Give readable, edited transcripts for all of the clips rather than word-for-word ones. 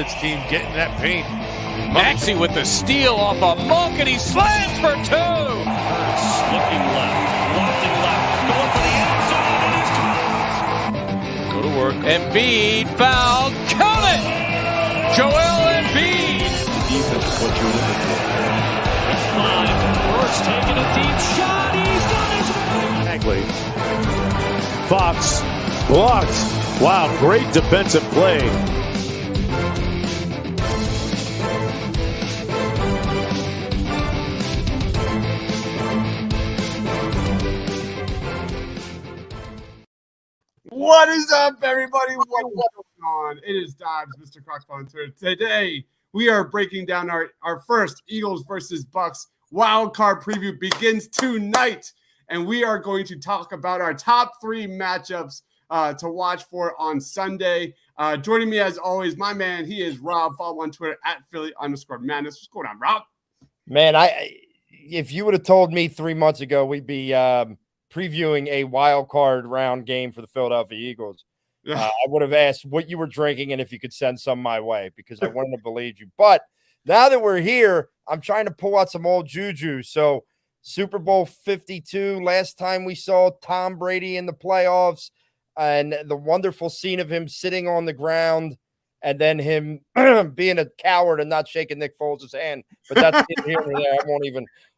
Its team getting that paint. Maxey with the steal off a Monk, and he slams for two. Hurts looking left, lofting left, going for the end zone, and he's caught. Go to work. Embiid fouled. Count it. Joel Embiid. Defense is what you're looking for. With 5, Hurts taking a deep shot. He's done his Bagley. Fox blocked. Wow, great defensive play. What is up, everybody? What's going on? It is Dobbs, Mr. Crockfall on Twitter. Today, we are breaking down our first Eagles versus Bucks wildcard preview begins tonight. And we are going to talk about our top 3 matchups to watch for on Sunday. Joining me, as always, my man, he is Rob. Follow on Twitter at Philly_Madness. What's going on, Rob? Man, if you would have told me 3 months ago we'd be previewing a wild card round game for the Philadelphia Eagles, I would have asked what you were drinking and if you could send some my way, because I wouldn't have believed you. But now that we're here, I'm trying to pull out some old juju. So Super Bowl 52, last time we saw Tom Brady in the playoffs, and the wonderful scene of him sitting on the ground and then him being a coward and not shaking Nick Foles' hand. But that's here or there.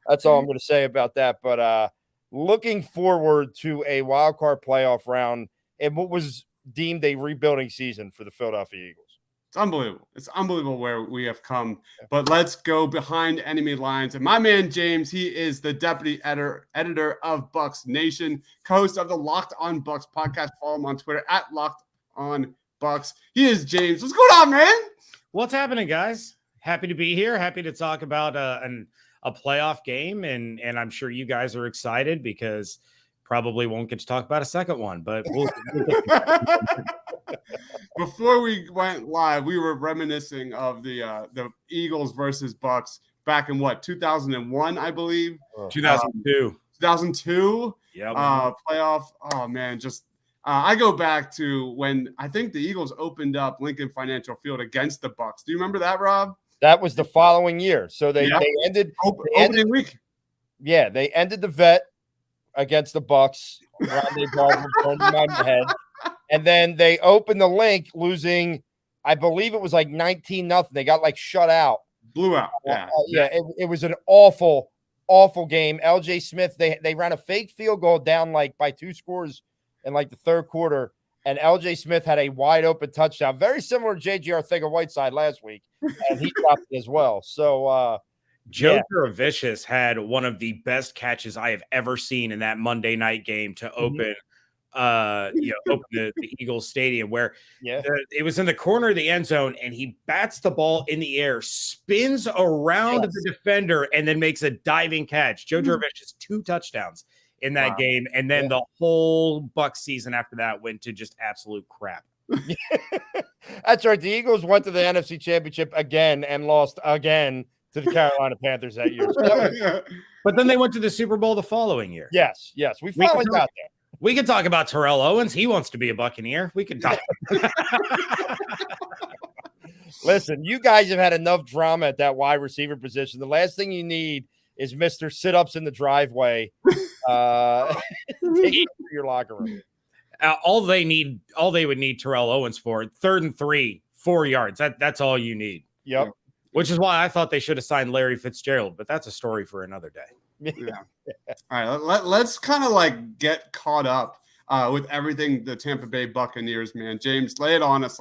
That's all I'm going to say about that. But looking forward to a wild card playoff round and what was deemed a rebuilding season for the Philadelphia Eagles. It's unbelievable. It's unbelievable where we have come. But let's go behind enemy lines. And my man, James, he is the deputy editor of Bucks Nation, host of the Locked On Bucks podcast. Follow him on Twitter at Locked On Bucks. He is James. What's going on, man? What's happening, guys? Happy to be here. Happy to talk about a playoff game. And I'm sure you guys are excited because probably won't get to talk about a second one. But we'll Before we went live, we were reminiscing of the Eagles versus Bucks back in 2001, I believe. 2002. 2002. Yeah. Playoff. Oh man, I go back to when I think the Eagles opened up Lincoln Financial Field against the Bucks. Do you remember that, Rob? That was the following year. So they ended opening week. Yeah, they ended the vet against the Bucks. They turned in my head. And then they opened the link, losing, I believe it was like 19-0. They got shut out. Blew out. Yeah. It was an awful, awful game. LJ Smith, they ran a fake field goal down by 2 scores in the third quarter. And LJ Smith had a wide open touchdown, very similar to JJ Arcega-Whiteside last week. And he dropped it as well. So, Joe Jurevicius had one of the best catches I have ever seen in that Monday night game to open open the Eagles stadium, where it was in the corner of the end zone, and he bats the ball in the air, spins around the defender, and then makes a diving catch. Joe Jurevicius 2 touchdowns in that game, and then the whole Bucs season after that went to just absolute crap. That's right. The Eagles went to the NFC Championship again and lost again to the Carolina Panthers that year. But then they went to the Super Bowl the following year. Yes. We finally got there. We could talk about Terrell Owens. He wants to be a Buccaneer. We could talk. Listen, you guys have had enough drama at that wide receiver position. The last thing you need is Mr. Sit-Ups in the driveway. Take your locker room. All they would need Terrell Owens for 3rd and 3, 4 yards. That's all you need. Yep. Which is why I thought they should have signed Larry Fitzgerald, but that's a story for another day. Yeah. All right. Let's kind of get caught up with everything the Tampa Bay Buccaneers, man. James, lay it on us.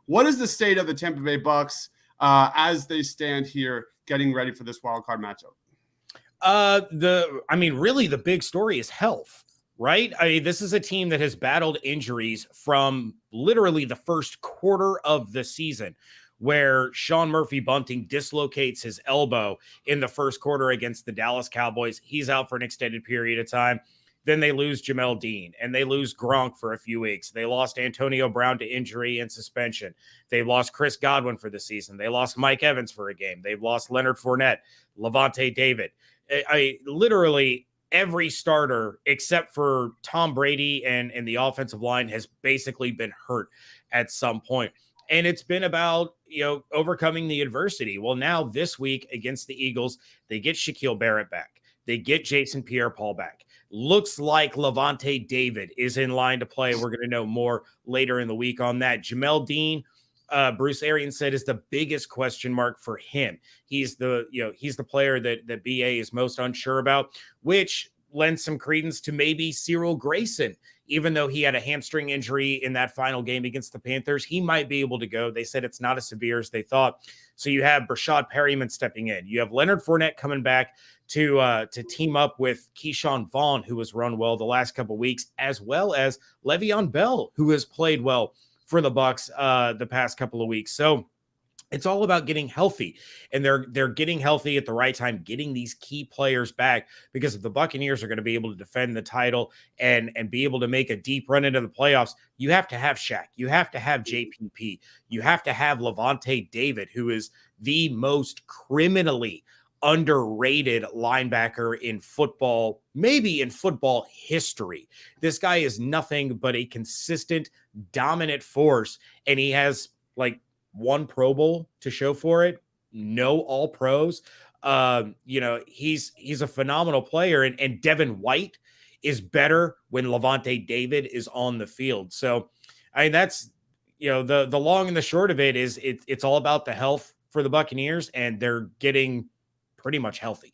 What is the state of the Tampa Bay Bucks as they stand here getting ready for this wild card matchup? Really the big story is health, right? This is a team that has battled injuries from literally the first quarter of the season, where Sean Murphy Bunting dislocates his elbow in the first quarter against the Dallas Cowboys. He's out for an extended period of time. Then they lose Jamel Dean, and they lose Gronk for a few weeks. They lost Antonio Brown to injury and suspension. They lost Chris Godwin for the season. They lost Mike Evans for a game. They've lost Leonard Fournette, Levante David. Literally every starter except for Tom Brady and the offensive line has basically been hurt at some point. And it's been about, overcoming the adversity. Well, now this week against the Eagles, they get Shaquille Barrett back. They get Jason Pierre-Paul back. Looks like Levante David is in line to play. We're going to know more later in the week on that. Jamel Dean, Bruce Arians said, is the biggest question mark for him. He's the player that BA is most unsure about, which lends some credence to maybe Cyril Grayson. Even though he had a hamstring injury in that final game against the Panthers, he might be able to go. They said it's not as severe as they thought. So you have Brashad Perryman stepping in. You have Leonard Fournette coming back to team up with Keyshawn Vaughn, who has run well the last couple of weeks, as well as Le'Veon Bell, who has played well for the Bucs the past couple of weeks. So it's all about getting healthy, and they're getting healthy at the right time, getting these key players back, because if the Buccaneers are going to be able to defend the title and be able to make a deep run into the playoffs, you have to have Shaq. You have to have JPP. You have to have Levante David, who is the most criminally underrated linebacker in football, maybe in football history. This guy is nothing but a consistent, dominant force, and he has like one Pro Bowl to show for it, no all pros. He's a phenomenal player, and Devin White is better when Levante David is on the field. So, I mean, that's, the long and the short of it is it's all about the health for the Buccaneers, and they're getting pretty much healthy.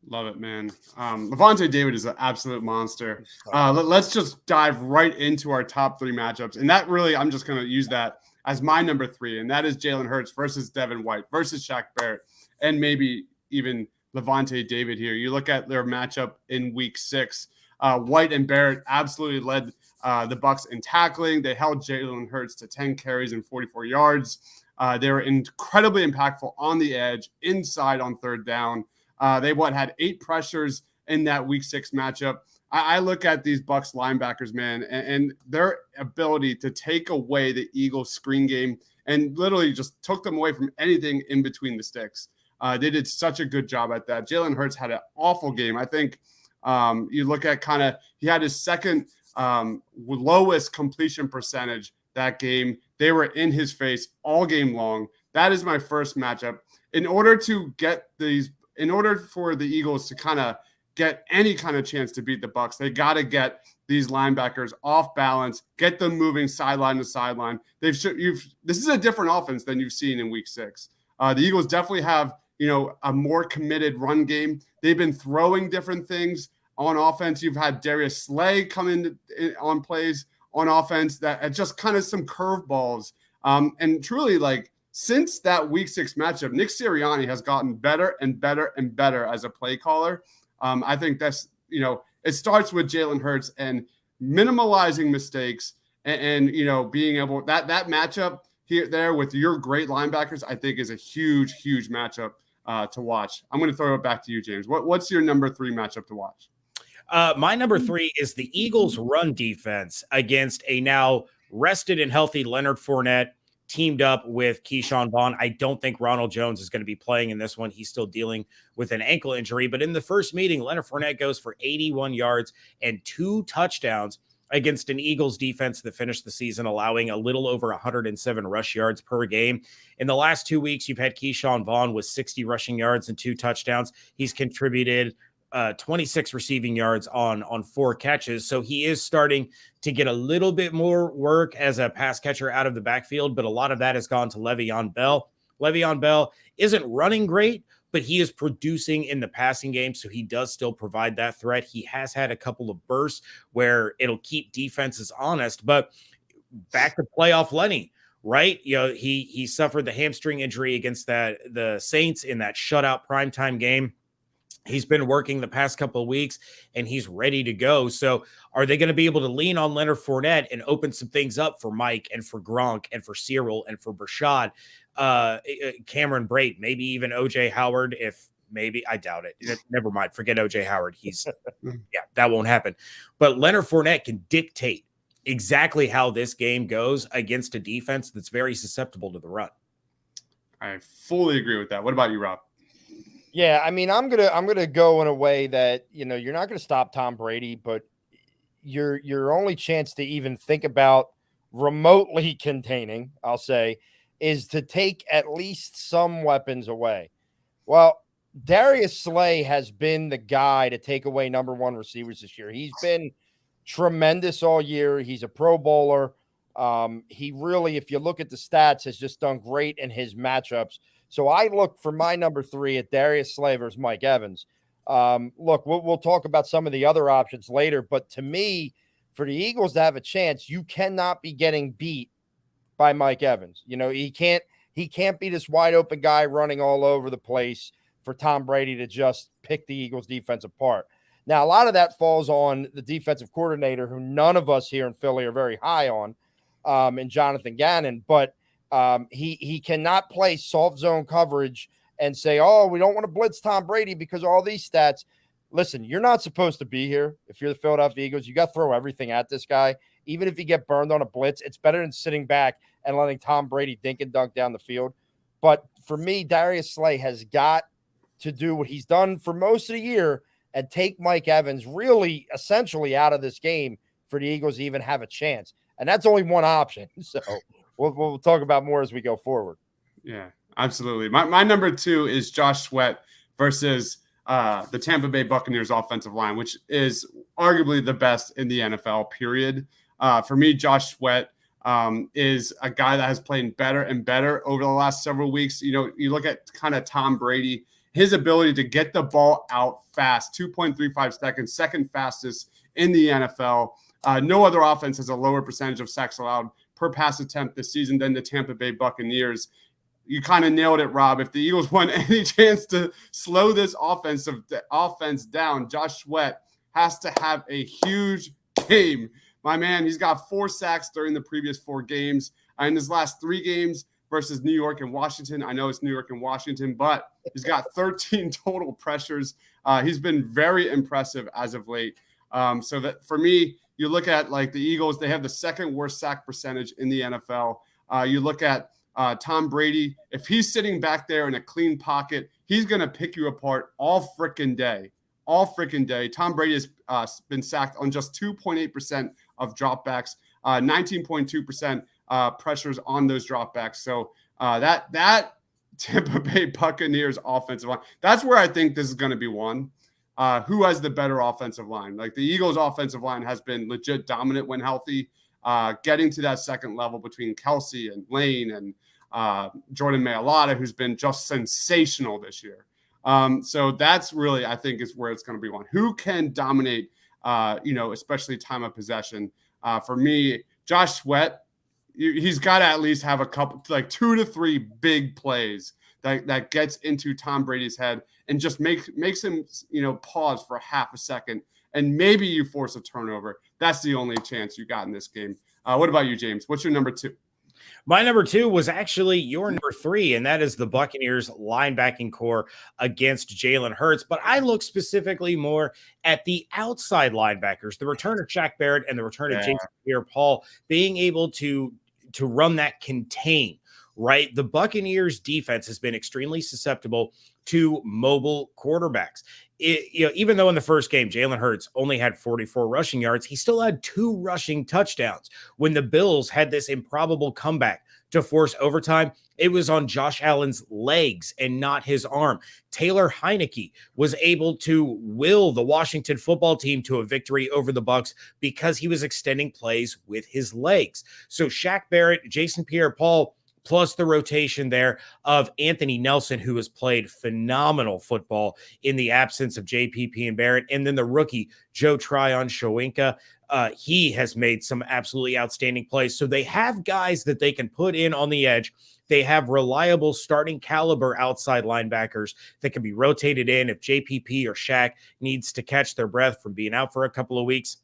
Love it, man. Levante David is an absolute monster. Let's just dive right into our top 3 matchups. And that really, I'm just going to use that as my number 3. And that is Jalen Hurts versus Devin White versus Shaq Barrett, and maybe even Levante David here. You look at their matchup in week 6. White and Barrett absolutely led the Bucs in tackling. They held Jalen Hurts to 10 carries and 44 yards. They were incredibly impactful on the edge, inside on third down. They had 8 pressures in that week 6 matchup. I look at these Bucs linebackers, man, and their ability to take away the Eagles screen game and literally just took them away from anything in between the sticks. They did such a good job at that. Jalen Hurts had an awful game. I think you look at he had his second lowest completion percentage that game. They were in his face all game long. That is my first matchup. In order for the Eagles to kind of get any kind of chance to beat the Bucs, they got to get these linebackers off balance, get them moving sideline to sideline. This is a different offense than you've seen in week 6. The Eagles definitely have, a more committed run game. They've been throwing different things on offense. You've had Darius Slay come in on plays on offense that are just kind of some curveballs. And truly, since that week 6 matchup, Nick Sirianni has gotten better and better and better as a play caller. I think that's, it starts with Jalen Hurts and minimalizing mistakes and being able that matchup there with your great linebackers, I think is a huge, huge matchup to watch. I'm going to throw it back to you, James. What's your number 3 matchup to watch? My number 3 is the Eagles' run defense against a now rested and healthy Leonard Fournette, teamed up with Keyshawn Vaughn. I don't think Ronald Jones is going to be playing in this one. He's still dealing with an ankle injury. But in the first meeting, Leonard Fournette goes for 81 yards and 2 touchdowns against an Eagles defense that finished the season allowing a little over 107 rush yards per game. In the last 2 weeks, you've had Keyshawn Vaughn with 60 rushing yards and 2 touchdowns. He's contributed 26 receiving yards on 4 catches. So he is starting to get a little bit more work as a pass catcher out of the backfield, but a lot of that has gone to Le'Veon Bell. Le'Veon Bell isn't running great, but he is producing in the passing game, so he does still provide that threat. He has had a couple of bursts where it'll keep defenses honest, but back to playoff Lenny, right? He suffered the hamstring injury against the Saints in that shutout primetime game. He's been working the past couple of weeks, and he's ready to go. So are they going to be able to lean on Leonard Fournette and open some things up for Mike and for Gronk and for Cyril and for Brashad, Cameron Brate, maybe even OJ Howard? I doubt it. Never mind. Forget OJ Howard. That won't happen. But Leonard Fournette can dictate exactly how this game goes against a defense that's very susceptible to the run. I fully agree with that. What about you, Rob? Yeah, I mean, I'm gonna go in a way that you're not gonna stop Tom Brady, but your only chance to even think about remotely containing, I'll say, is to take at least some weapons away. Well, Darius Slay has been the guy to take away number one receivers this year. He's been tremendous all year. He's a Pro Bowler. He really, if you look at the stats, has just done great in his matchups. So I look for my number 3 at Darius Slay versus Mike Evans. Look, we'll talk about some of the other options later, but to me, for the Eagles to have a chance, you cannot be getting beat by Mike Evans. You know, he can't be this wide open guy running all over the place for Tom Brady to just pick the Eagles defense apart. Now, a lot of that falls on the defensive coordinator, who none of us here in Philly are very high on, and Jonathan Gannon, but he cannot play soft zone coverage and say, oh, we don't want to blitz Tom Brady because all these stats. Listen, you're not supposed to be here. If you're the Philadelphia Eagles, you got to throw everything at this guy. Even if you get burned on a blitz, it's better than sitting back and letting Tom Brady dink and dunk down the field. But for me, Darius Slay has got to do what he's done for most of the year and take Mike Evans really essentially out of this game for the Eagles to even have a chance. And that's only one option. So we'll talk about more as we go forward. Yeah, absolutely. My number 2 is Josh Sweat versus the Tampa Bay Buccaneers offensive line, which is arguably the best in the NFL, period. For me, Josh Sweat is a guy that has played better and better over the last several weeks. You know, you look at kind of Tom Brady, his ability to get the ball out fast, 2.35 seconds, second fastest in the NFL. No other offense has a lower percentage of sacks allowed per pass attempt this season than the Tampa Bay Buccaneers. You kind of nailed it, Rob. If the Eagles want any chance to slow this offense down, Josh Sweat has to have a huge game. My man, he's got 4 sacks during the previous 4 games. In his last 3 games versus New York and Washington, I know it's New York and Washington, but he's got 13 total pressures. He's been very impressive as of late. So that for me, you look at like the Eagles, they have the second worst sack percentage in the NFL. You look at Tom Brady, if he's sitting back there in a clean pocket, he's going to pick you apart all freaking day. Tom Brady has been sacked on just 2.8% of dropbacks, 19.2% pressures on those dropbacks. So that Tampa Bay Buccaneers offensive line, that's where I think this is going to be won. Who has the better offensive line? Like the Eagles offensive line has been legit dominant when healthy, getting to that second level between Kelsey and Lane and Jordan Mailata, who's been just sensational this year. So that's really, I think, is where it's going to be won. Who can dominate, especially time of possession? For me, Josh Sweat, he's got to at least have a couple, like 2 to 3 big plays that gets into Tom Brady's head and just makes him, pause for half a second, and maybe you force a turnover. That's the only chance you got in this game. What about you, James? What's your number 2? My number 2 was actually your number 3, and that is the Buccaneers linebacking core against Jalen Hurts. But I look specifically more at the outside linebackers, the return of Shaq Barrett and the return of Jason Pierre-Paul being able to run that contain. Right, the Buccaneers defense has been extremely susceptible to mobile quarterbacks. Even though in the first game, Jalen Hurts only had 44 rushing yards, he still had 2 rushing touchdowns. When the Bills had this improbable comeback to force overtime, it was on Josh Allen's legs and not his arm. Taylor Heineke was able to will the Washington football team to a victory over the Bucs because he was extending plays with his legs. So Shaq Barrett, Jason Pierre-Paul, plus the rotation there of Anthony Nelson, who has played phenomenal football in the absence of JPP and Barrett. And then the rookie, Joe Tryon-Shoyinka, he has made some absolutely outstanding plays. So they have guys that they can put in on the edge. They have reliable starting caliber outside linebackers that can be rotated in if JPP or Shaq needs to catch their breath from being out for a couple of weeks.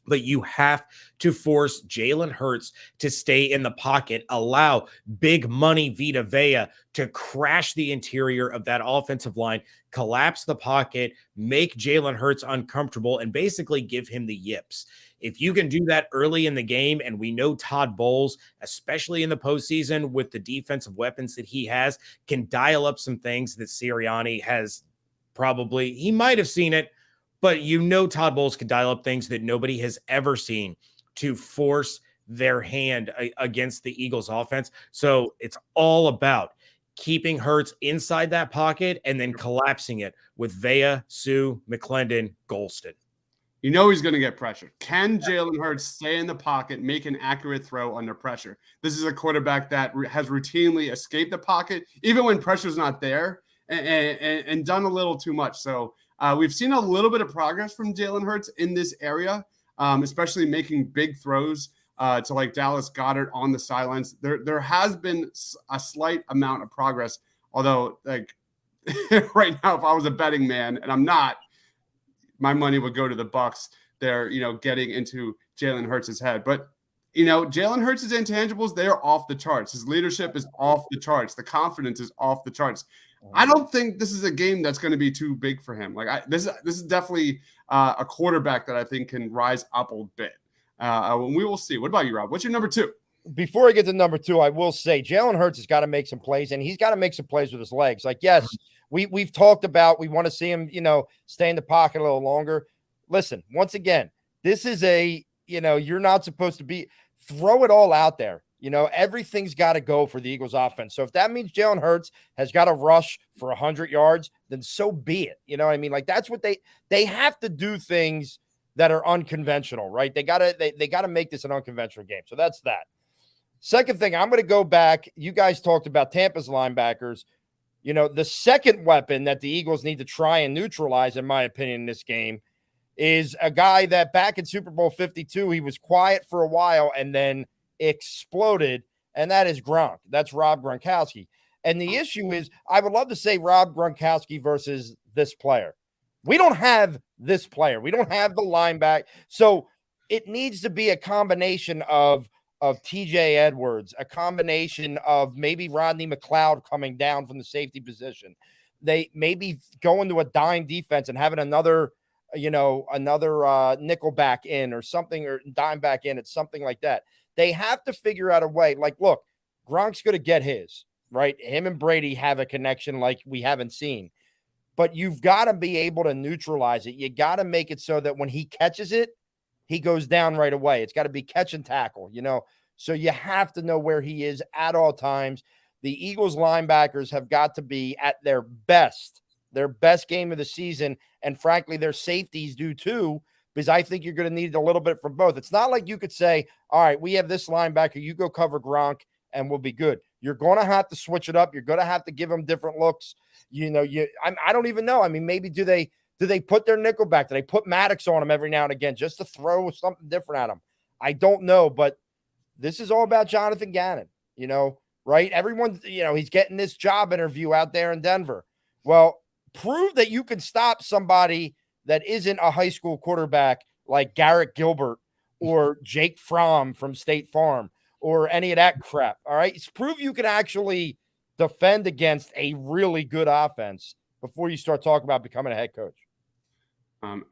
But you have to force Jalen Hurts to stay in the pocket, allow big money Vita Vea to crash the interior of that offensive line, collapse the pocket, make Jalen Hurts uncomfortable, and basically give him the yips. If you can do that early in the game, and we know Todd Bowles, especially in the postseason with the defensive weapons that he has, can dial up some things that Sirianni has he might have seen it, but Todd Bowles could dial up things that nobody has ever seen to force their hand against the Eagles offense. So it's all about keeping Hurts inside that pocket and then collapsing it with Vea, Sue, McClendon, Golston. You know he's going to get pressure. Can Jalen Hurts stay in the pocket, make an accurate throw under pressure? This is a quarterback that has routinely escaped the pocket, even when pressure's not there, and done a little too much. So we've seen a little bit of progress from Jalen Hurts in this area, especially making big throws to like Dallas Goedert on the sidelines. There has been a slight amount of progress, although like right now, if I was a betting man, and I'm not, my money would go to the Bucs. They're, getting into Jalen Hurts' head. But, Jalen Hurts' intangibles, they are off the charts. His leadership is off the charts. The confidence is off the charts. I don't think this is a game that's going to be too big for him. Like this is definitely a quarterback that I think can rise up a bit. We will see. What about you, Rob? What's your number 2? Before I get to number 2, I will say Jalen Hurts has got to make some plays, and he's got to make some plays with his legs. Like, yes, we've talked about we want to see him, stay in the pocket a little longer. Listen, once again, this is you're not supposed to throw it all out there. Everything's got to go for the Eagles offense. So if that means Jalen Hurts has got to rush for 100 yards, then so be it. You know what I mean? Like that's what they have to do, things that are unconventional, right? They gotta make this an unconventional game. So that's that. Second thing, I'm going to go back. You guys talked about Tampa's linebackers. The second weapon that the Eagles need to try and neutralize, in my opinion, in this game is a guy that back in Super Bowl 52, he was quiet for a while and then exploded, and that is Gronk. That's Rob Gronkowski. And the issue is, I would love to say Rob Gronkowski versus this player. We don't have this player. We don't have the linebacker. So it needs to be a combination of TJ Edwards, a combination of maybe Rodney McLeod coming down from the safety position. They maybe go into a dime defense and having another nickel back in or something, or dime back in. It's something like that. They have to figure out a way. Like, look, Gronk's going to get his, right? Him and Brady have a connection like we haven't seen. But you've got to be able to neutralize it. You got to make it so that when he catches it, he goes down right away. It's got to be catch and tackle, So you have to know where he is at all times. The Eagles linebackers have got to be at their best game of the season. And frankly, their safeties do too, because I think you're going to need a little bit from both. It's not like you could say, all right, we have this linebacker, you go cover Gronk and we'll be good. You're going to have to switch it up. You're going to have to give him different looks. I don't even know. I mean, maybe do they put their nickel back? Do they put Maddox on him every now and again just to throw something different at him? I don't know, but this is all about Jonathan Gannon, right? Everyone, he's getting this job interview out there in Denver. Well, prove that you can stop somebody that isn't a high school quarterback like Garrett Gilbert or Jake Fromm from State Farm or any of that crap. All right. Prove you can actually defend against a really good offense before you start talking about becoming a head coach.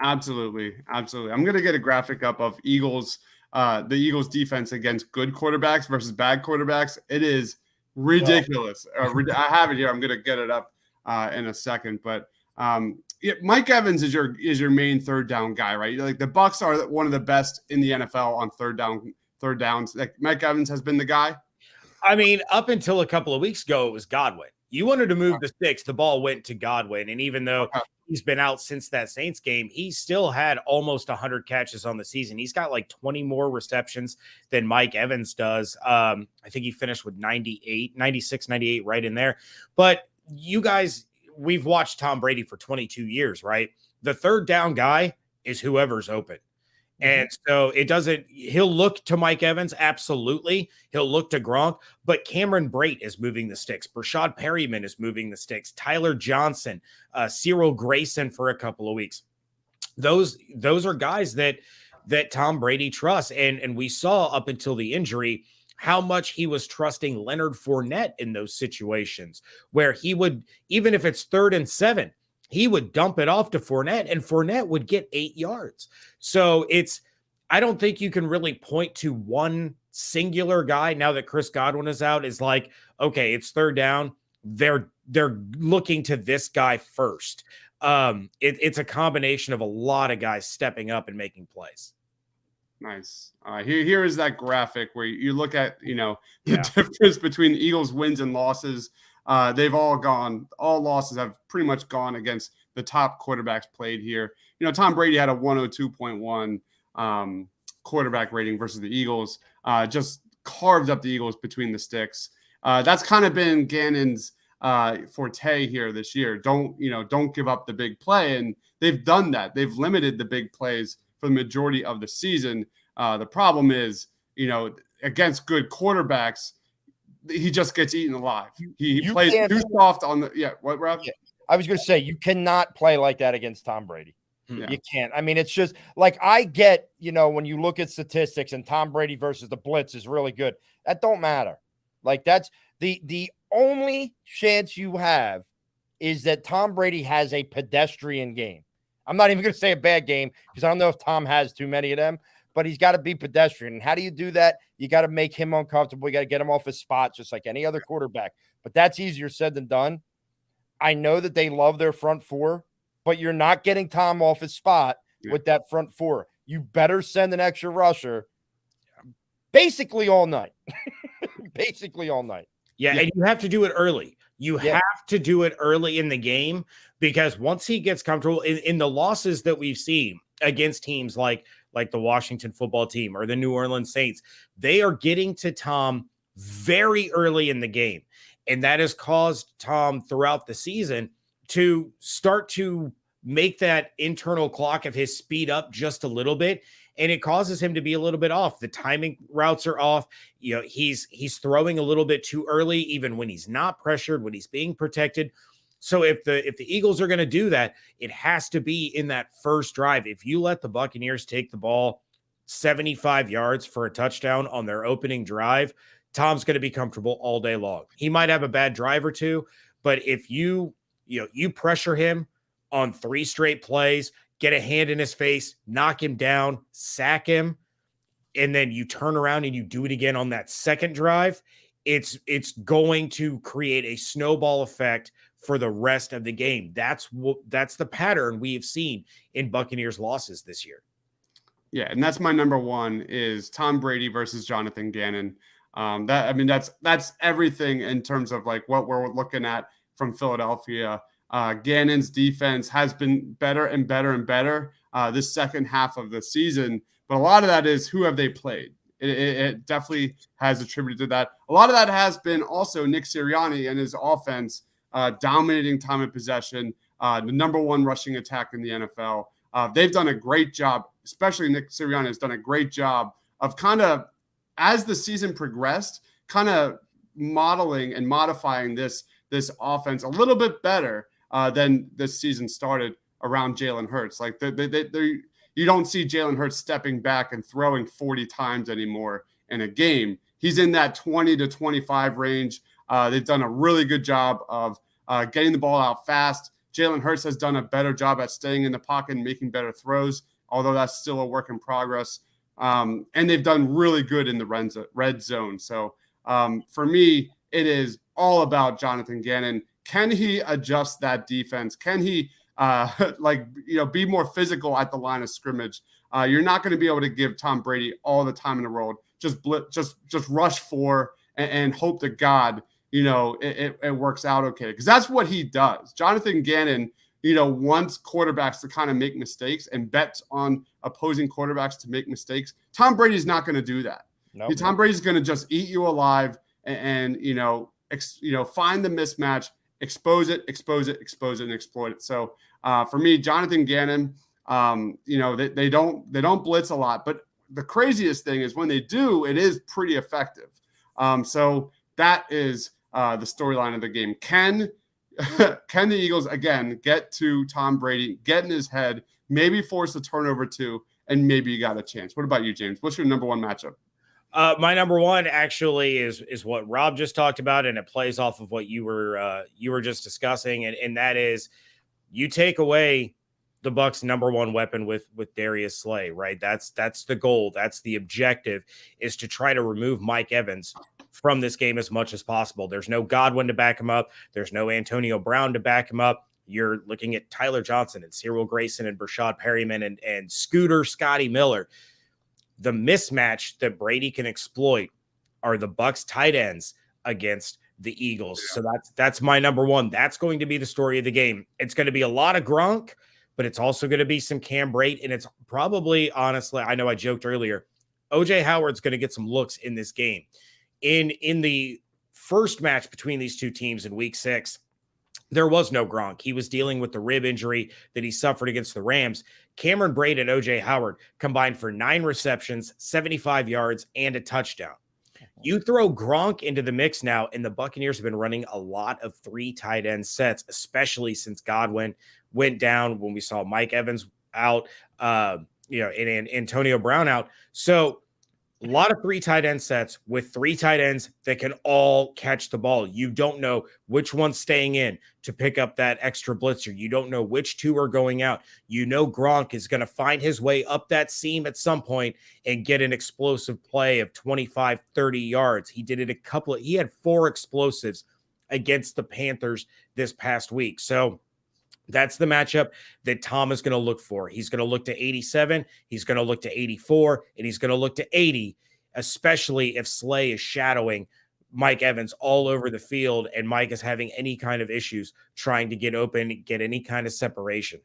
Absolutely. I'm going to get a graphic up of the Eagles defense against good quarterbacks versus bad quarterbacks. It is ridiculous. I have it here. I'm going to get it up in a second, but Mike Evans is your main third down guy, right? Like the Bucs are one of the best in the NFL on third downs. Like Mike Evans has been the guy. I mean, up until a couple of weeks ago, it was Godwin. You wanted to move the sticks, the ball went to Godwin. And even though he's been out since that Saints game, he still had almost 100 catches on the season. He's got like 20 more receptions than Mike Evans does. I think he finished with 96, 98 right in there. But you guys, we've watched Tom Brady for 22 years, right? The third down guy is whoever's open. And so he'll look to Mike Evans. Absolutely. He'll look to Gronk, but Cameron Brate is moving the sticks. Brashad Perryman is moving the sticks. Tyler Johnson, Cyril Grayson for a couple of weeks. Those are guys that Tom Brady trusts. And we saw up until the injury how much he was trusting Leonard Fournette in those situations where he would, even if it's 3rd and 7, he would dump it off to Fournette and Fournette would get 8 yards. So I don't think you can really point to one singular guy now that Chris Godwin is out is like, okay, it's third down. They're looking to this guy first. It's a combination of a lot of guys stepping up and making plays. Nice. Here is that graphic where you look at, the Yeah. difference between the Eagles' wins and losses. All losses have pretty much gone against the top quarterbacks played here. Tom Brady had a 102.1 quarterback rating versus the Eagles, just carved up the Eagles between the sticks. That's kind of been Gannon's forte here this year. Don't give up the big play. And they've done that. They've limited the big plays for the majority of the season. The problem is, against good quarterbacks, he just gets eaten alive. He plays too soft on the what, Rob? Yeah. I was going to say, you cannot play like that against Tom Brady. Yeah. You can't. I mean, it's just like, I get, when you look at statistics and Tom Brady versus the blitz is really good. That don't matter. Like, that's the only chance you have is that Tom Brady has a pedestrian game. I'm not even going to say a bad game because I don't know if Tom has too many of them, but he's got to be pedestrian. And how do you do that? You got to make him uncomfortable. You got to get him off his spot, just like any other quarterback. But that's easier said than done. I know that they love their front four, but you're not getting Tom off his spot with that front four. You better send an extra rusher basically all night. Basically all night. Yeah, and you have to do it early. You have to do it early in the game because once he gets comfortable in the losses that we've seen against teams like the Washington football team or the New Orleans Saints, they are getting to Tom very early in the game. And that has caused Tom throughout the season to start to make that internal clock of his speed up just a little bit. And it causes him to be a little bit off. The timing routes are off. He's throwing a little bit too early, even when he's not pressured, when he's being protected. So if the Eagles are going to do that, it has to be in that first drive. If you let the Buccaneers take the ball 75 yards for a touchdown on their opening drive, Tom's going to be comfortable all day long. He might have a bad drive or two, but if you pressure him on 3 straight plays, get a hand in his face, knock him down, sack him, and then you turn around and you do it again on that second drive, it's going to create a snowball effect for the rest of the game. That's the pattern we have seen in Buccaneers losses this year. Yeah, and that's my number one is Tom Brady versus Jonathan Gannon. That's everything in terms of like what we're looking at from Philadelphia. Gannon's defense has been better and better and better this second half of the season, but a lot of that is who have they played. It definitely has attributed to that. A lot of that has been also Nick Sirianni and his offense dominating time of possession, the number one rushing attack in the NFL. They've done a great job, especially Nick Sirianni has done a great job of kind of, as the season progressed, kind of modeling and modifying this offense a little bit better than this season started around Jalen Hurts. Like you don't see Jalen Hurts stepping back and throwing 40 times anymore in a game. He's in that 20 to 25 range. They've done a really good job of getting the ball out fast. Jalen Hurts has done a better job at staying in the pocket and making better throws, although that's still a work in progress. And they've done really good in the red zone. So for me, it is all about Jonathan Gannon. Can he adjust that defense? Can he be more physical at the line of scrimmage? You're not going to be able to give Tom Brady all the time in the world. Just rush for and hope to God, it works out okay. Because that's what he does. Jonathan Gannon, wants quarterbacks to kind of make mistakes and bets on opposing quarterbacks to make mistakes. Tom Brady's not going to do that. Nope. Tom Brady's going to just eat you alive and find the mismatch, expose it, and exploit it. So for me, Jonathan Gannon, they don't blitz a lot, but the craziest thing is when they do, it is pretty effective. So that is the storyline of the game. Can the Eagles again get to Tom Brady, get in his head, maybe force a turnover too, and maybe you got a chance? What about you, James? What's your number one matchup? My number one actually is what Rob just talked about, and it plays off of what you were just discussing, and that is you take away the Bucs' number one weapon with Darius Slay, right? That's the goal. That's the objective, is to try to remove Mike Evans from this game as much as possible. There's no Godwin to back him up. There's no Antonio Brown to back him up. You're looking at Tyler Johnson and Cyril Grayson and Brashad Perryman and Scooter Scotty Miller. The mismatch that Brady can exploit are the Bucs tight ends against the Eagles. So that's my number one. That's going to be the story of the game. It's going to be a lot of Gronk, but it's also going to be some Cam Brate, and it's probably, honestly, I know I joked earlier, OJ Howard's going to get some looks in this game. In the first match between these two teams in week 6, there was no Gronk. He was dealing with the rib injury that he suffered against the Rams. Cameron Brate and OJ Howard combined for 9 receptions, 75 yards, and a touchdown. You throw Gronk into the mix now, and the Buccaneers have been running a lot of 3 tight end sets, especially since Godwin went down, when we saw Mike Evans out, and Antonio Brown out. So a lot of 3 tight end sets with 3 tight ends that can all catch the ball. You don't know which one's staying in to pick up that extra blitzer. You don't know which 2 are going out. You know Gronk is going to find his way up that seam at some point and get an explosive play of 25, 30 yards. He did it he had 4 explosives against the Panthers this past week. So that's the matchup that Tom is going to look for. He's going to look to 87, he's going to look to 84, and he's going to look to 80, especially if Slay is shadowing Mike Evans all over the field and Mike is having any kind of issues trying to get open, get any kind of separation.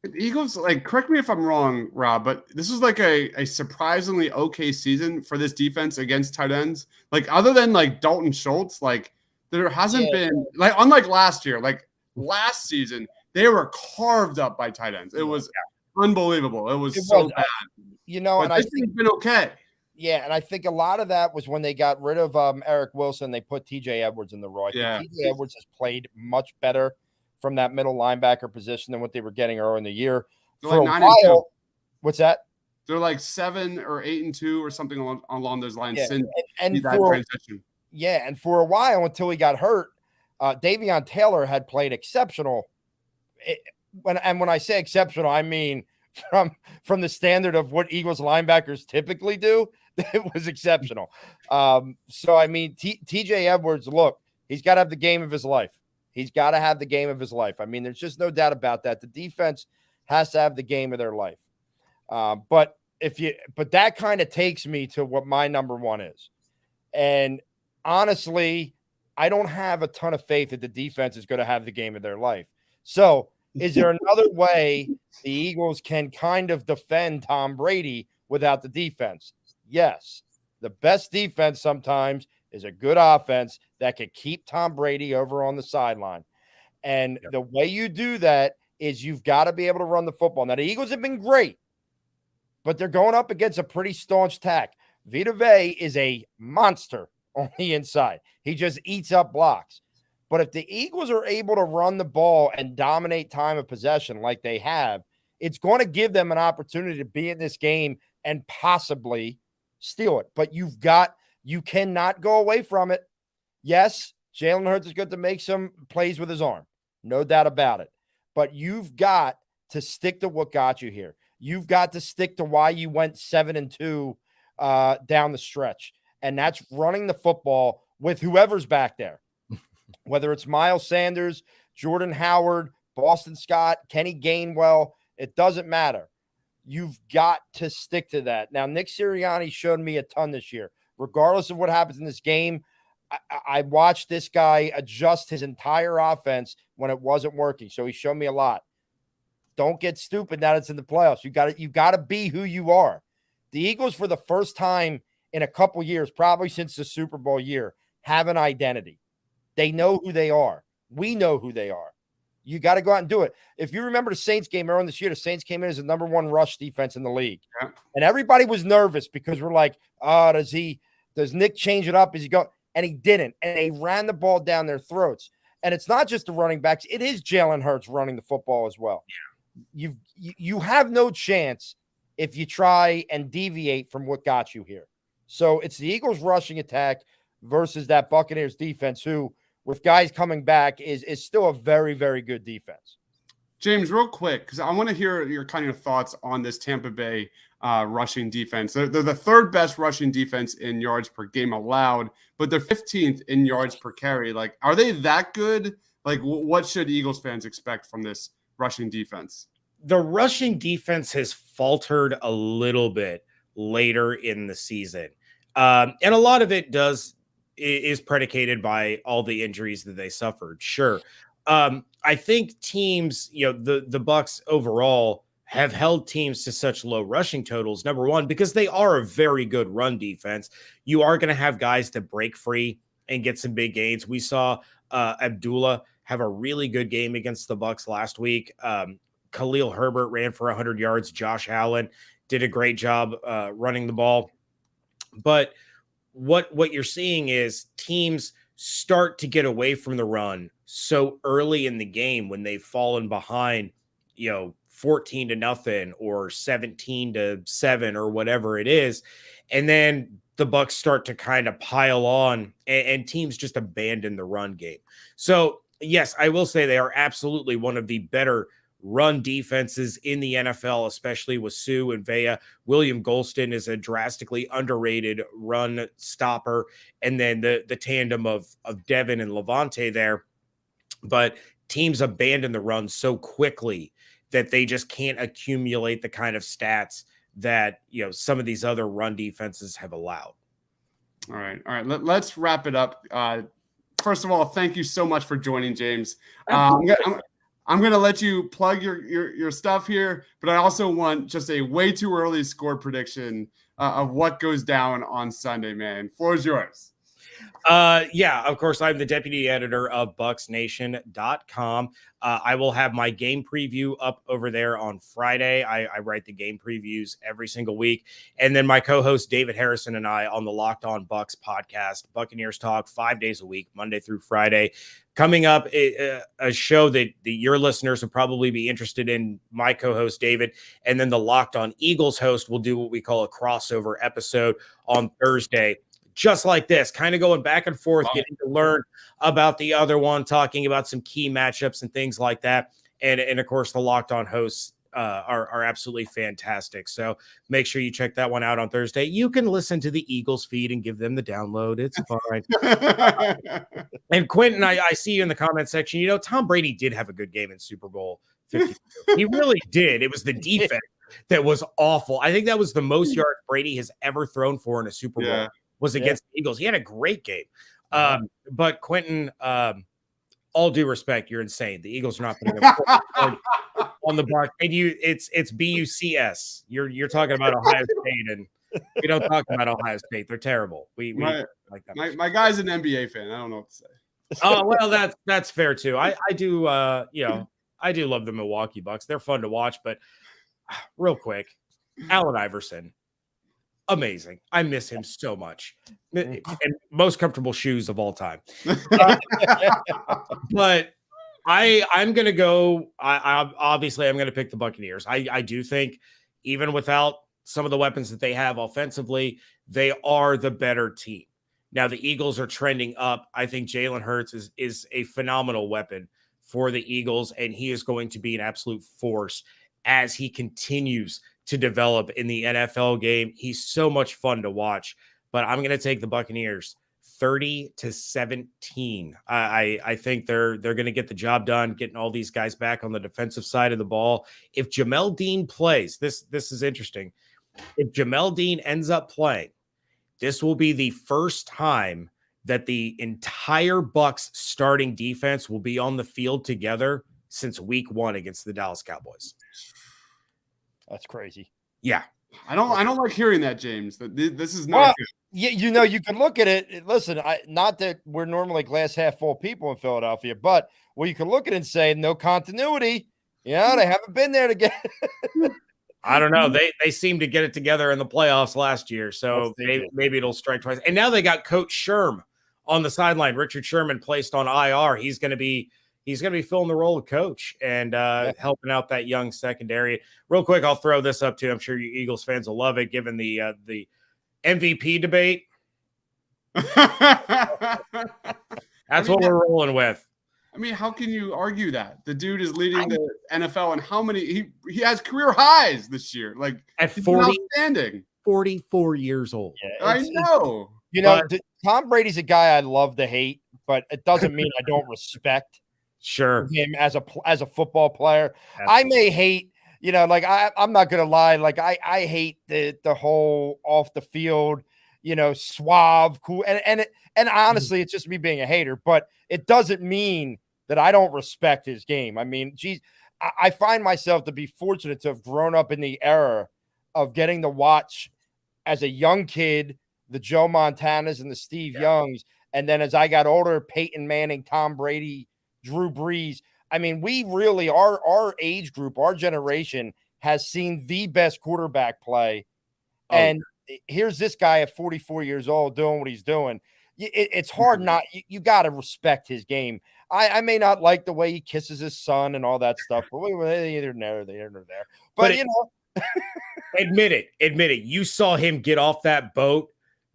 The Eagles, correct me if I'm wrong, Rob, but this is a surprisingly okay season for this defense against tight ends. Other than Dalton Schultz, there hasn't been, unlike last year, last season, they were carved up by tight ends. It was unbelievable. It was so bad. But I think it's been okay. Yeah, and I think a lot of that was when they got rid of Eric Wilson, they put TJ Edwards in the role. I think TJ Edwards has played much better from that middle linebacker position than what they were getting early in the year. For a while, what's that? They're 7 or 8-2 or something along those lines since and that transition. Yeah, and for a while until he got hurt, Davion Taylor had played exceptional. When I say exceptional, I mean from the standard of what Eagles linebackers typically do, it was exceptional. So, I mean, TJ Edwards, look, he's got to have the game of his life. He's got to have the game of his life. I mean, there's just no doubt about that. The defense has to have the game of their life. But that kind of takes me to what my number one is. And honestly, I don't have a ton of faith that the defense is going to have the game of their life. So is there another way the Eagles can kind of defend Tom Brady without the defense? Yes. The best defense sometimes is a good offense that can keep Tom Brady over on the sideline. And the way you do that is you've got to be able to run the football. Now, the Eagles have been great, but they're going up against a pretty staunch tack. Vita Vea is a monster on the inside. He just eats up blocks. But if the Eagles are able to run the ball and dominate time of possession like they have, it's going to give them an opportunity to be in this game and possibly steal it. But you cannot go away from it. Yes, Jalen Hurts is good to make some plays with his arm. No doubt about it. But you've got to stick to what got you here. You've got to stick to why you went 7-2 down the stretch. And that's running the football with whoever's back there, whether it's Miles Sanders, Jordan Howard, Boston Scott, Kenny Gainwell. It doesn't matter. You've got to stick to that. Now, Nick Sirianni showed me a ton this year. Regardless of what happens in this game, I watched this guy adjust his entire offense when it wasn't working. So he showed me a lot. Don't get stupid now that it's in the playoffs. You got to be who you are. The Eagles, for the first time in a couple years, probably since the Super Bowl year, have an identity. They know who they are. We know who they are. You got to go out and do it. If you remember the Saints game earlier this year, the Saints came in as the number 1 rush defense in the league. Yeah. And everybody was nervous because we're like, does Nick change it up? Is he go? And he didn't. And they ran the ball down their throats. And it's not just the running backs. It is Jalen Hurts running the football as well. Yeah. You have no chance if you try and deviate from what got you here. So it's the Eagles rushing attack versus that Buccaneers defense, who, with guys coming back, is still a very, very good defense. James, real quick, because I want to hear your kind of thoughts on this Tampa Bay rushing defense. They're the 3rd best rushing defense in yards per game allowed, but they're 15th in yards per carry. Are they that good? What should Eagles fans expect from this rushing defense? the rushing defense has faltered a little bit later in the season. And a lot of it is predicated by all the injuries that they suffered. Sure. I think teams, the Bucs overall have held teams to such low rushing totals. Number one, because they are a very good run defense. You are going to have guys that break free and get some big gains. We saw Abdullah have a really good game against the Bucs last week. Khalil Herbert ran for 100 yards. Josh Allen did a great job running the ball. But what you're seeing is teams start to get away from the run so early in the game when they've fallen behind, 14-0 or 17-7 or whatever it is. And then the Bucs start to kind of pile on and teams just abandon the run game. So yes, I will say they are absolutely one of the better run defenses in the NFL, especially with Sue and Vea. William Golston is a drastically underrated run stopper. And then the tandem of Devin and Levante there. But teams abandon the run so quickly that they just can't accumulate the kind of stats that, some of these other run defenses have allowed. All right. Let's wrap it up. First of all, thank you so much for joining, James. I'm going to let you plug your stuff here, but I also want just a way too early score prediction of what goes down on Sunday, man. Floor is yours. Yeah, of course, I'm the deputy editor of BucsNation.com. I will have my game preview up over there on Friday. I write the game previews every single week. And then my co-host David Harrison and I on the Locked On Bucs podcast, Buccaneers Talk, 5 days a week, Monday through Friday. Coming up, a show that your listeners will probably be interested in, my co-host David, and then the Locked On Eagles host will do what we call a crossover episode on Thursday. Just like this, kind of going back and forth, getting to learn about the other one, talking about some key matchups and things like that. And of course, the Locked On hosts are absolutely fantastic. So make sure you check that one out on Thursday. You can listen to the Eagles feed and give them the download. It's fine. And Quentin, I see you in the comment section. Tom Brady did have a good game in Super Bowl 52. He really did. It was the defense that was awful. I think that was the most yards Brady has ever thrown for in a Super Bowl. Was against the Eagles. He had a great game. But Quentin, all due respect, you're insane. The Eagles are not putting on the Bucs. And it's BUCS. You're talking about Ohio State, and we don't talk about Ohio State. They're terrible. We like that. My guy's an NBA fan. I don't know what to say. Oh, well, that's fair too. I do I do love the Milwaukee Bucks. They're fun to watch, but real quick, Allen Iverson. Amazing. I miss him so much. And most comfortable shoes of all time. But I'm going to go. Obviously, I'm going to pick the Buccaneers. I do think even without some of the weapons that they have offensively, they are the better team. Now, the Eagles are trending up. I think Jalen Hurts is a phenomenal weapon for the Eagles, and he is going to be an absolute force as he continues to develop in the NFL game. He's so much fun to watch, but I'm going to take the Buccaneers 30-17. I think they're going to get the job done, getting all these guys back on the defensive side of the ball. If Jamel Dean plays, this is interesting. If Jamel Dean ends up playing, this will be the first time that the entire Bucs starting defense will be on the field together since week 1 against the Dallas Cowboys. That's crazy. Yeah. I don't like hearing that, James. This is not good. Yeah, you can look at it. Listen, not that we're normally glass half full people in Philadelphia, but you can look at it and say no continuity. They haven't been there to get I don't know. They seem to get it together in the playoffs last year, so maybe it'll strike twice. And now they got Coach Sherm on the sideline. Richard Sherman placed on IR. He's going to be filling the role of coach and helping out that young secondary. Real quick, I'll throw this up too. I'm sure you Eagles fans will love it, given the MVP debate. That's what we're rolling with. I mean, how can you argue that? The dude is leading the NFL, and how many he has career highs this year. Like at 40, outstanding, 44 years old. Yeah, I know. Tom Brady's a guy I love to hate, but it doesn't mean I don't respect him as a football player. Absolutely. I may hate, like I'm not gonna lie, like I hate the whole off the field, suave, cool, and honestly, it's just me being a hater, but it doesn't mean that I don't respect his game. I mean, geez, I find myself to be fortunate to have grown up in the era of getting to watch as a young kid the Joe Montanas and the Steve Youngs, and then as I got older, Peyton Manning, Tom Brady, Drew Brees. I mean, we really, our age group, our generation has seen the best quarterback play. And here's this guy at 44 years old doing what he's doing. It's hard not, you got to respect his game. I may not like the way he kisses his son and all that stuff, but they're there. But admit it. You saw him get off that boat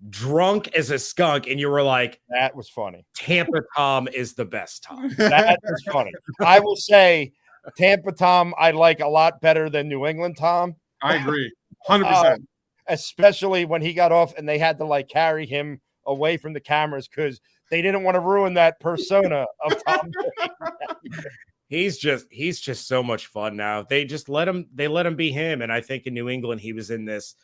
drunk as a skunk, and you were like, that was funny. Tampa Tom is the best Tom. That was funny. I will say Tampa Tom I like a lot better than New England Tom. I agree. 100%. Especially when he got off and they had to like carry him away from the cameras because they didn't want to ruin that persona of Tom. He's just so much fun now. They let him be him. And I think in New England, he was in this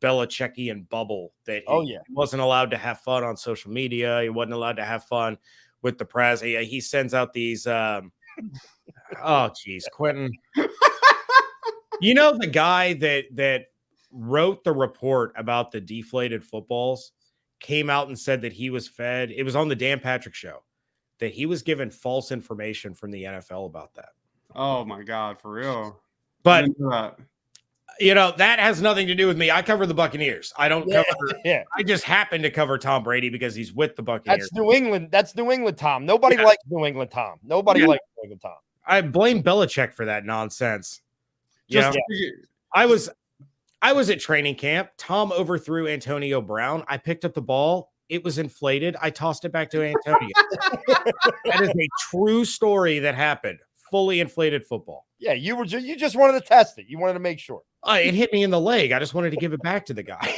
Belichickian bubble that he wasn't allowed to have fun on social media. He wasn't allowed to have fun with the press. He sends out these, oh geez, Quentin, the guy that wrote the report about the deflated footballs came out and said that he was fed. It was on the Dan Patrick show that he was given false information from the NFL about that. Oh my God, for real. But that has nothing to do with me. I cover the Buccaneers. I don't cover. Yeah. I just happen to cover Tom Brady because he's with the Buccaneers. That's New England. That's New England Tom. Nobody likes New England Tom. Nobody likes New England Tom. I blame Belichick for that nonsense. I was at training camp. Tom overthrew Antonio Brown. I picked up the ball. It was inflated. I tossed it back to Antonio. That is a true story that happened. Fully inflated football. Yeah, you just wanted to test it. You wanted to make sure. It hit me in the leg. I just wanted to give it back to the guy.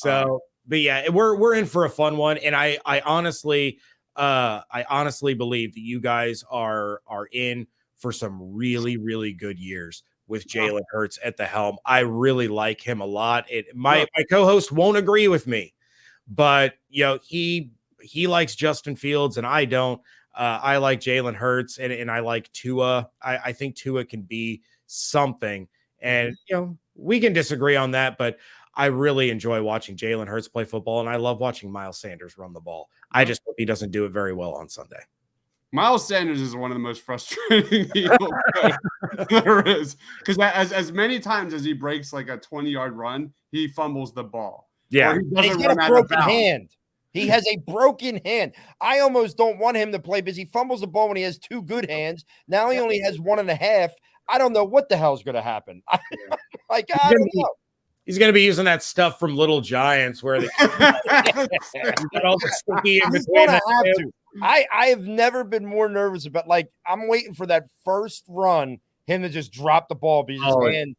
But yeah, we're in for a fun one, and I honestly believe that you guys are in for some really, really good years with Jalen Hurts at the helm. I really like him a lot. My co-host won't agree with me, but he likes Justin Fields and I don't. I like Jalen Hurts and I like Tua. I think Tua can be something, and we can disagree on that, but I really enjoy watching Jalen Hurts play football, and I love watching Miles Sanders run the ball. I just hope he doesn't do it very well on Sunday. Miles Sanders is one of the most frustrating Eagles there is, because as many times as he breaks like a 20-yard run, he fumbles the ball. Yeah, he's got a broken hand. He has a broken hand. I almost don't want him to play because he fumbles the ball when he has two good hands. Now he only has 1.5. I don't know what the hell's going to happen. I don't know. He's going to be using that stuff from Little Giants where they get all the sticky in between. I have never been more nervous about, I'm waiting for that first run, him to just drop the ball because his hand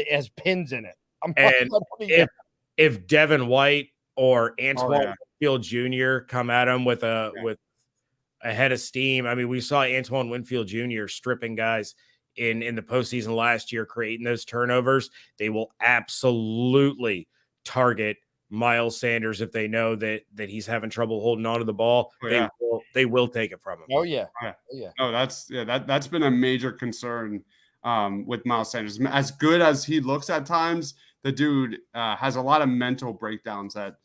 has pins in it. If Devin White or Antoine Winfield Jr. come at him with a head of steam. I mean, we saw Antoine Winfield Jr. stripping guys in the postseason last year, creating those turnovers. They will absolutely target Miles Sanders if they know that he's having trouble holding on to the ball. They will take it from him. Oh yeah. Oh, that's been a major concern with Miles Sanders. As good as he looks at times, the dude has a lot of mental breakdowns that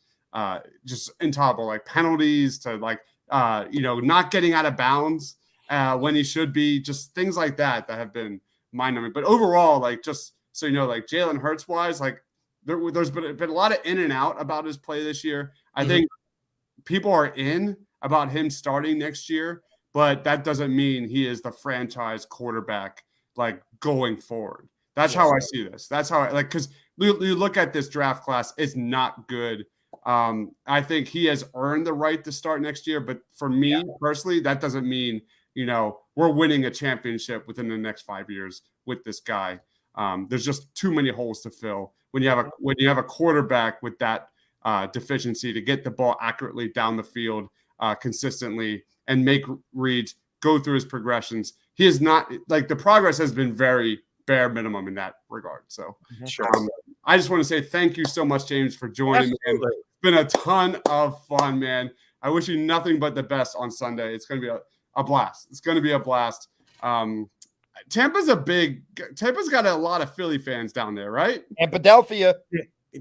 just intolerable, like penalties to not getting out of bounds when he should be, just things like that have been mind-numbing. But overall, just so Jalen Hurts wise, there's been a lot of in and out about his play this year. I think people are in about him starting next year, but that doesn't mean he is the franchise quarterback going forward. That's how I see this. That's how because you look at this draft class, it's not good. I think he has earned the right to start next year, but for me personally, that doesn't mean we're winning a championship within the next 5 years with this guy. There's just too many holes to fill when you have a quarterback with that deficiency to get the ball accurately down the field consistently and make reads go through his progressions. He is not like the progress has been very bare minimum in that regard. So I just want to say thank you so much, James, for joining me. It's been a ton of fun, man. I wish you nothing but the best on Sunday. It's going to be a blast. It's going to be a blast. Tampa's got a lot of Philly fans down there, right? And Philadelphia.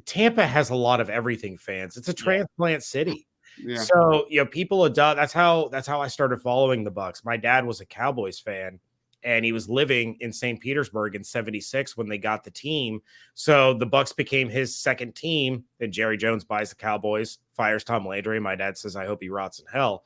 Tampa has a lot of everything fans. It's a transplant city. Yeah. So, people adopt. That's how I started following the Bucs. My dad was a Cowboys fan, and he was living in St. Petersburg in '76 when they got the team. So the Bucs became his second team. Then Jerry Jones buys the Cowboys, fires Tom Landry. My dad says, "I hope he rots in hell."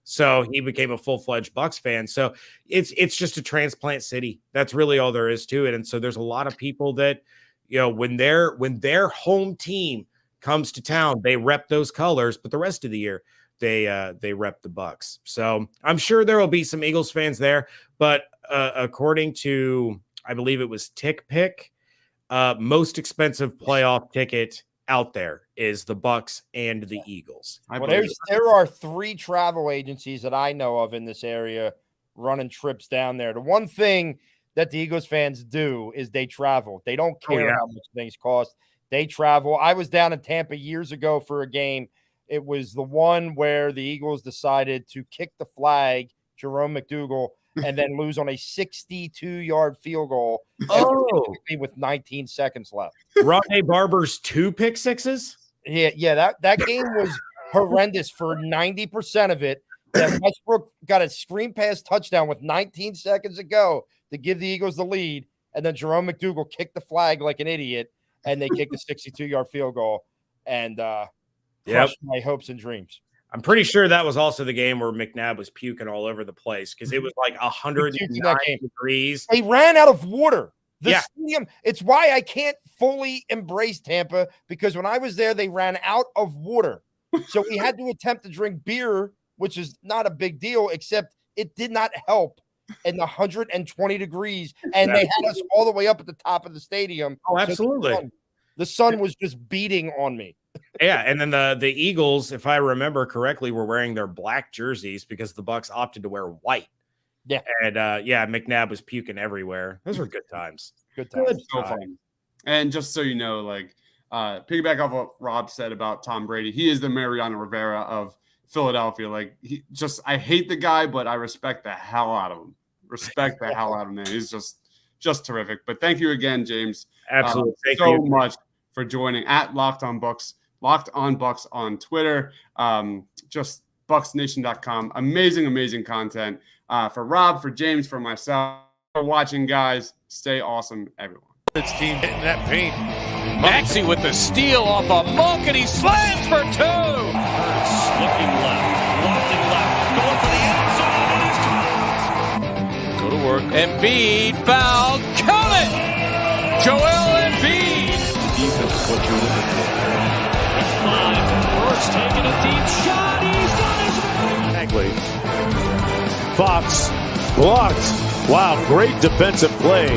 So he became a full-fledged Bucs fan. So it's just a transplant city. That's really all there is to it. And so there's a lot of people that, when their home team comes to town, they rep those colors, but the rest of the year they rep the Bucs. So I'm sure there will be some Eagles fans there, but according to, I believe it was Tick Pick, most expensive playoff ticket out there is the Bucs and the Eagles. Well, there are 3 travel agencies that I know of in this area running trips down there. The one thing that the Eagles fans do is they travel. They don't care how much things cost. They travel. I was down in Tampa years ago for a game. It was the one where the Eagles decided to kick the flag, Jerome McDougal, and then lose on a 62-yard field goal with 19 seconds left. Rodney Barber's 2 pick sixes? Yeah, that game was horrendous for 90% of it. Then Westbrook got a screen pass touchdown with 19 seconds to go to give the Eagles the lead, and then Jerome McDougal kicked the flag like an idiot, and they kicked a 62-yard field goal and crushed my hopes and dreams. I'm pretty sure that was also the game where McNabb was puking all over the place because it was like 109 degrees. They ran out of water. The stadium, it's why I can't fully embrace Tampa, because when I was there, they ran out of water. So we had to attempt to drink beer, which is not a big deal, except it did not help in the 120 degrees. And they had us all the way up at the top of the stadium. Oh, absolutely. So the sun was just beating on me. Yeah, and then the Eagles, if I remember correctly, were wearing their black jerseys because the Bucs opted to wear white. Yeah. And McNabb was puking everywhere. Those were good times. Good times. So fun. And just so you know, piggyback off what Rob said about Tom Brady, he is the Mariano Rivera of Philadelphia. I hate the guy, but I respect the hell out of him. Man. He's just terrific. But thank you again, James. Absolutely. Thank you so much for joining at Locked On Bucs on Twitter. Just BucsNation.com. Amazing content. For Rob, for James, for myself, for watching, guys. Stay awesome, everyone. This team hitting that paint. Maxey with the steal off a Monk, and he slams for 2. Hurts looking left, lofting left, going for the end zone, and he's caught. Go to work. Embiid fouled. Count it! Joel Embiid. Defense is what you're looking for. With 5, Hurts taking a deep shot. He's got his Fox blocked. Wow, great defensive play.